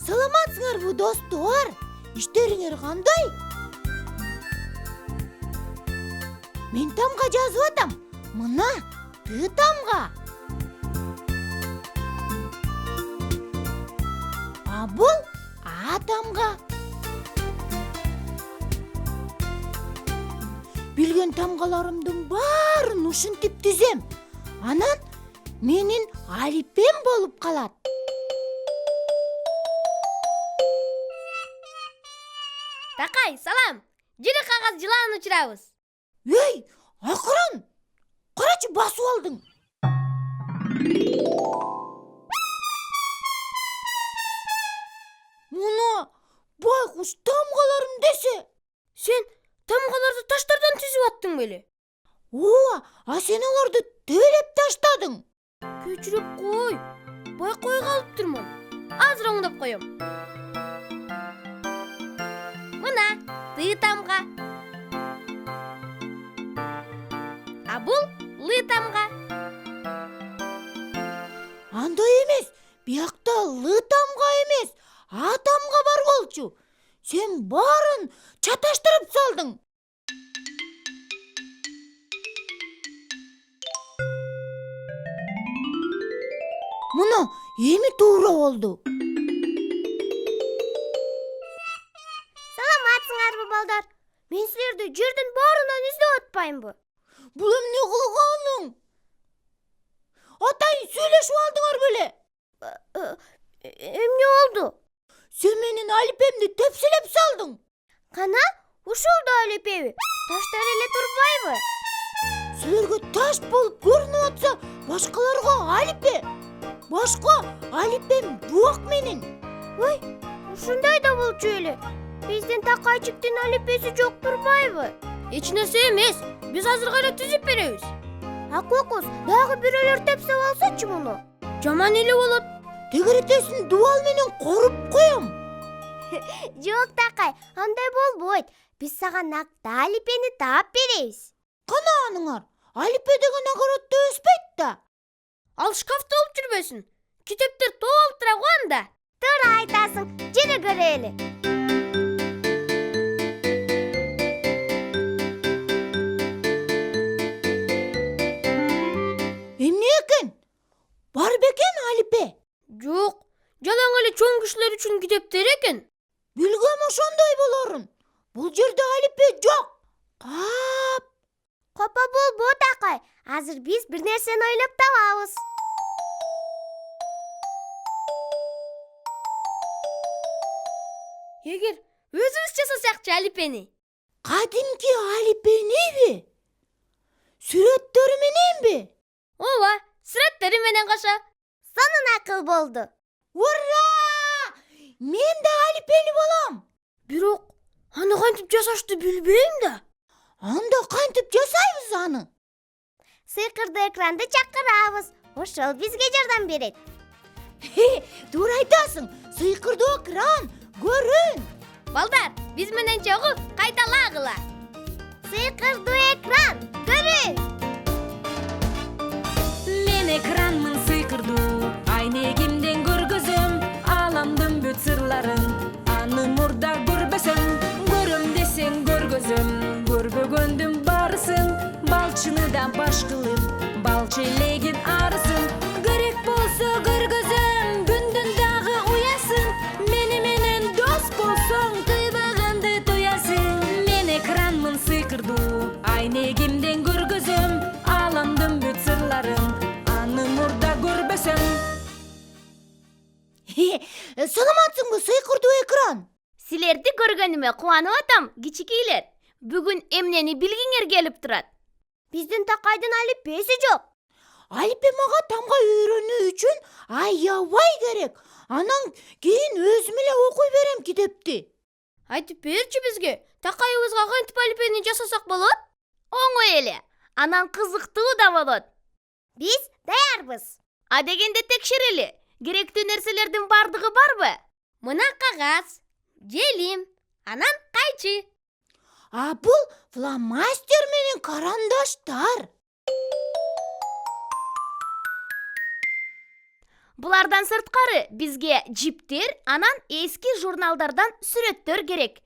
Саламатсыңарбы достор? Иштериңер кандай? Мен тамга жазып атам. Мына Т тамга. А бул А тамга. Билген тамгаларымдын баарын ушинтип түзөм. Анан менин алипем болуп калат. Такай, салам. Жири кагаз жылаан учурабыз. Эй, акырын! Карачы басып алдың. Муна байкуш тамгаларым десе. Сен тамгаларды таштардан түзүп аттың беле? Ооба, а сен аларды тейлеп таштадың. Кечирип кой. Байкой калыптырмын. Азыр оңдоп коем. Мына Т тамга. А бул Л тамга. Андай эмес, биякта Л тамга эмес, А тамга бар болчу. Сен баарын чаташтырып салдың. Мына эми туура болду. Саламатсыңарбы, балдар? Мен силерди жердин баарынан издеп атпаймынбы? Бул эмне кылганың? Атайын сүйлөшүп алдыңар беле? Эмне болду? Сен менин алипемди тепселеп салдың. Кана, ушул да алипеби? Таштар эле турбайбы? Силерге таш болуп көрүнүп атса, башкаларга алипе. Башка алипем жок менин. Ой, ушундай да болчу эле. Биздин Такайчиктин алипеси жок турбайбы? Эч нерсе эмес. Биз азырга эле түзүп беребиз. Акокус, дагы бирөөлөр тепсеп алсачы муну. Жаман эле болот. Тегеретесин дубал менен коруп коем. Жок, Такай, андай болбойт. Биз сага накта алипени таап беребиз. Кана аныңар, алипе деген огороддо өспөйт да. Ал шкафта болуп жүрбөсүн. Китептер толтура го анда. Туура айтасың, жери көрөлү. Эмне экен? Бар бекен алипе? Жок, жалаң эле чоң кишилер үчүн китептер экен. Билгем ошондой болорун. Бул жерде алипе жок. Капа болбо, Такай. Азыр биз бир нерсени ойлоп табабыз. Эгер өзүбүз жасасакчы алипени? Кадимки алипениби? Сүрөттөрү мененби? Ооба, сүрөттөрү менен кошо. Сонун акыл болду. Ура! Мен да алипели болом. Бирок, аны кантип жасашты билбейм да. Анда кантип жасайбыз аны? Сыйкырдуу экранды чакырабыз. Ошол бизге жардам берет. Туура айтасың. Сыйкырдуу экран көрүн. Балдар, биз менен чогуу кайталагыла. Сыйкырдуу экран көрүн. Мен экранмын сыйкырдуу, айнегимден көргөзөм аламдын бүт сырларын. Аны мурда көрбөсөм, көрөм десең көргөзөм. Көрбөгөндүн барысын, балчыны да баш кылып, балчы элегин арысын. Керек болсо көргөзөм, күндүн дагы уясын. Мени менен дос болсоң, тыйбаганды туясың. Мен экранмын сыйкырдуу, айнегимден көргөзөм аламдын бүт сырларын. Аны мурда көрбөсөм. Саламатсыңбы сыйкырдуу экран? Силерди көргөнүмө кубанып атам, кичикейлер. Бүгүн эмнени билгиңер келип турат? Биздин Такайдын алипеси жок. Алипе мага тамга үйрөнүү үчүн аябай керек. Анан кийин өзүм эле окуй берем китепти. Айтып берчи бизге, Такайыбызга кантип алипени жасасак болот? Оңой эле. Анан кызыктуу да болот. Биз даярбыз. А дегенде текшерели. Керектүү нерселердин бардыгы барбы? Мына кагаз, желим, анан кайчы. А бул фломастер менен карандаштар. Булардан сырткары бизге жиптер, анан эски журналдардан сүрөттөр керек.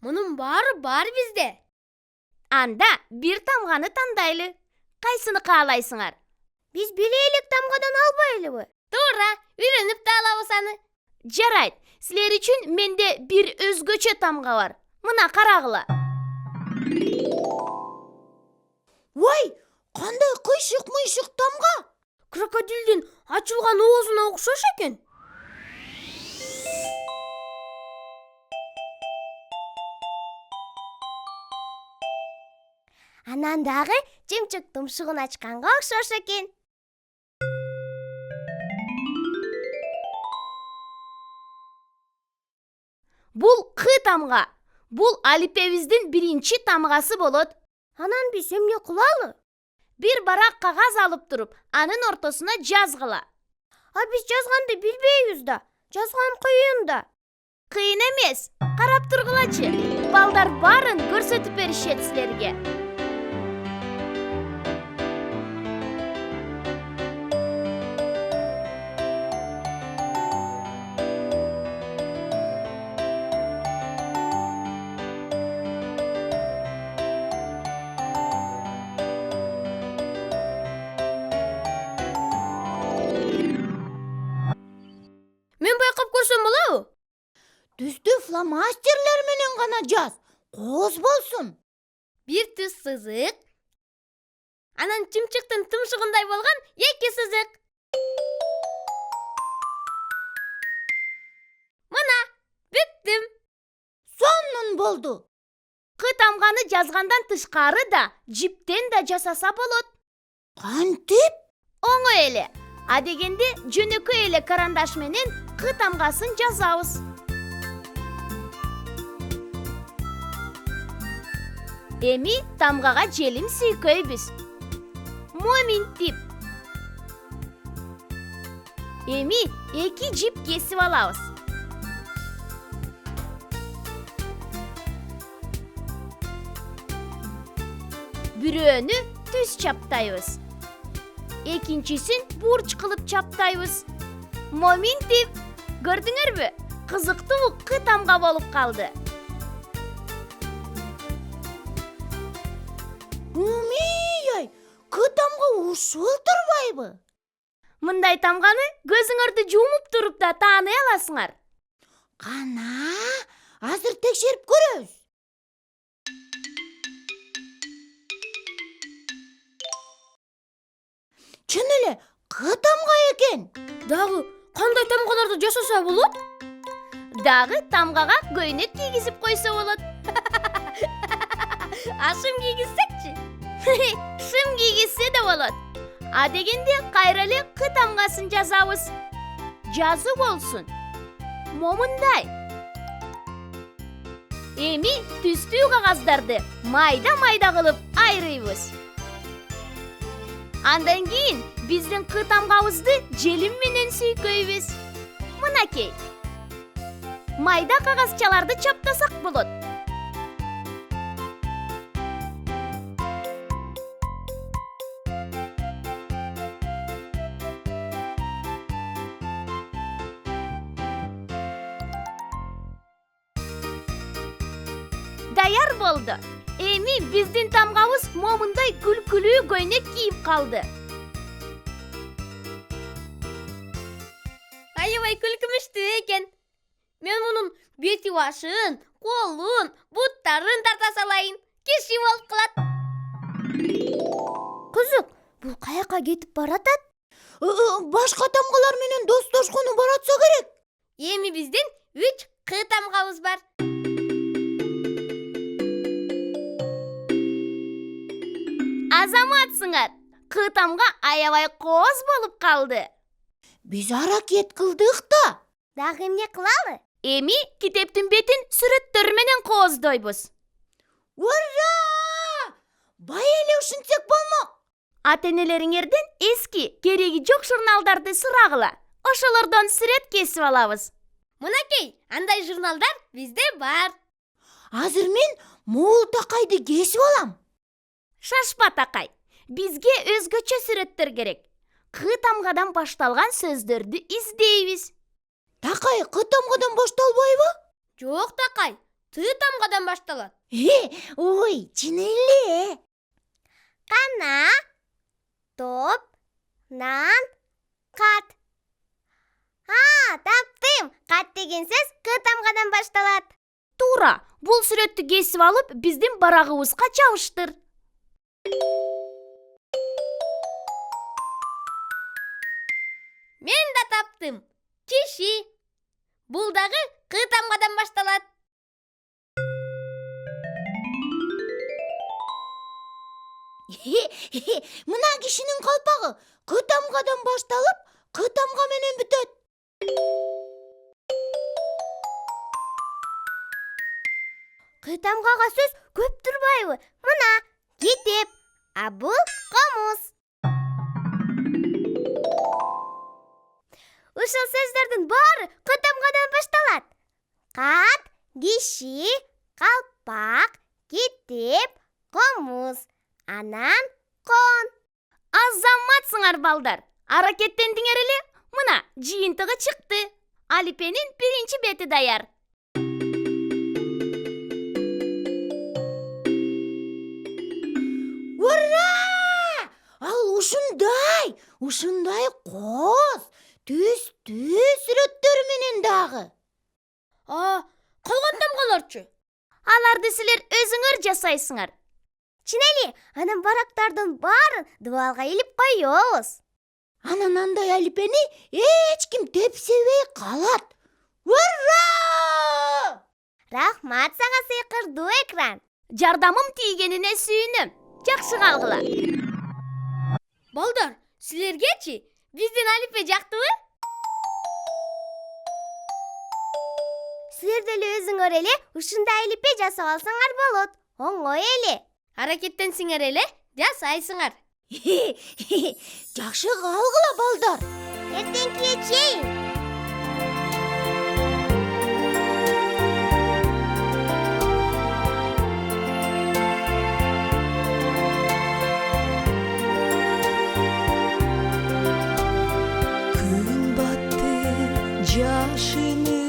Мунун баары бар бизде. Анда бир тамганы тандайлы. Кайсыны каалайсыңар? Биз биле элек тамгадан албайлыбы? Туура, үйрөнүп да алабыз аны. Жарайт, силер үчүн менде бир өзгөчө тамга бар. Мына карагыла. Ой, кандай кыйшык-мыйшык тамга. Крокодилдин ачылган оозуна окшош экен. Анан дагы жымчык тумшугун ачканга окшош экен. Бул К тамга. Бул алипебиздин биринчи тамгасы болот. Анан биз эмне кылалы? Бир барак кагаз алып туруп, анын ортосуна жазгыла. А биз жазганды билбейбиз да. Жазган кыйын да. Кыйын эмес. Карап тургулачы. Балдар баарын көрсөтүп беришет силерге. Мен байкап көрсөм болобу? Түздү фломастерлер менен гана жаз. Кооз болсун. Бир түз сызык. Анан чымчыктын тумшугундай болгон эки сызык. Мына, бүттүм. Сонун болду. К тамганы жазгандан тышкары да, жиптен да жасаса болот. Кантип? Оңой эле. Адегенде жөнөкөй эле карандаш менен К тамгасын жазабыз. Эми тамгага желим сүйкөйбүз. Моминтип. Эми эки жип кесип алабыз. Бирөөнү түз чаптайбыз. Экинчисин бурч кылып чаптайбыз. Моминтип. Көрдүңөрбү? Кызыктуу К тамга болуп калды. Умей-ай, К тамга ушул турбайбы? Мындай тамганы көзүңөрдү жумуп туруп да тааный аласыңар. Кана, азыр текшерип көрөбүз. Чын эле К тамга экен. Дагы кандай тамгаларды жасаса болот? Дагы тамгага көйнөк кийгизип койсо болот. Ашым кийгизсекчи? Шым кийгизсе да болот. Адегенде кайра эле К тамгасын жазабыз. Жазуу болсун. Момундай. Эми түстүү кагаздарды майда-майда кылып айрыйбыз. Андан кийин биздин К тамгабызды желим менен сүйкөйбүз. Мынакей. Майда кагазчаларды чаптасак болот. Даяр болду. Эми биздин тамгабыз момундай күлкүлүү көйнөк кийип калды. Аябай күлкүмүштүү экен. Мен мунун бети башын, колун, буттарын тарта салайын. Киши болуп калат. Кызык, бул каяка кетип баратат? Башка тамгалар менен достошкону баратса керек. Эми биздин 3 К тамгабыз бар. Азаматсыңар. К тамга аябай кооз болуп калды. Биз аракет кылдык да. Дагы эмне кылалы? Эми китептин бетин сүрөттөр менен кооздойбуз. Ура! Бай эле ушинтсек болмок. Ата-энелериңерден эски, кереги жок журналдарды сурагыла. Ошолордон сүрөт кесип алабыз. Мынакей, андай журналдар бизде бар. Азыр мен могул такайды кесип алам. Шашпа такай. Бизге өзгөчө сүрөттөр керек. К тамгадан башталган сөздөрдү издейбиз. Такай К тамгадан башталбайбы? Жок, Такай, Т тамгадан башталат. Ой, чын эле. Кана, топ, нан, кат. Таптым. Кат деген сөз К тамгадан башталат. Туура. Бул сүрөттү кесип алып, биздин барагыбызга чабыштыр. Мен да таптым. Киши. Бул дагы К тамгадан башталат. Мына кишинин калпагы К тамгадан башталып, К тамга менен бүтөт. К тамгага сөз көп турбайбы? Мына китеп, а бул комуз. Ушул сөздөрдүн баары К тамгадан башталат. Кат, киши, калпак, китеп, комуз. Анан кон. Азаматсыңар, балдар. Аракеттендиңер эле. Мына жыйынтыгы чыкты. Алипенин биринчи бети даяр. Ура! Ал ушундай коз, түстүү сүрөттөр менен дагы. Калган тамгаларчы? Аларды силер өзүңөр жасайсыңар. Чын эле, анан барактардын баарын дубалга илип коёбуз. Анан андай Алипени эч ким тепсебей калат. Ура! Рахмат сага, сыйкырдуу экран. Жардамым тийгенине сүйүнөм. Жакшы калгыла. Балдар, силергечи биздин Алипе жактыбы? Силер деле өзүңөр эле ушундай Алипе жасап алсаңар болот. Оңой эле. Аракеттенсиңер эле, жасайсыңар. Жакшы калгыла, балдар. Эртеңкиге чейин. Күн батты, жашыны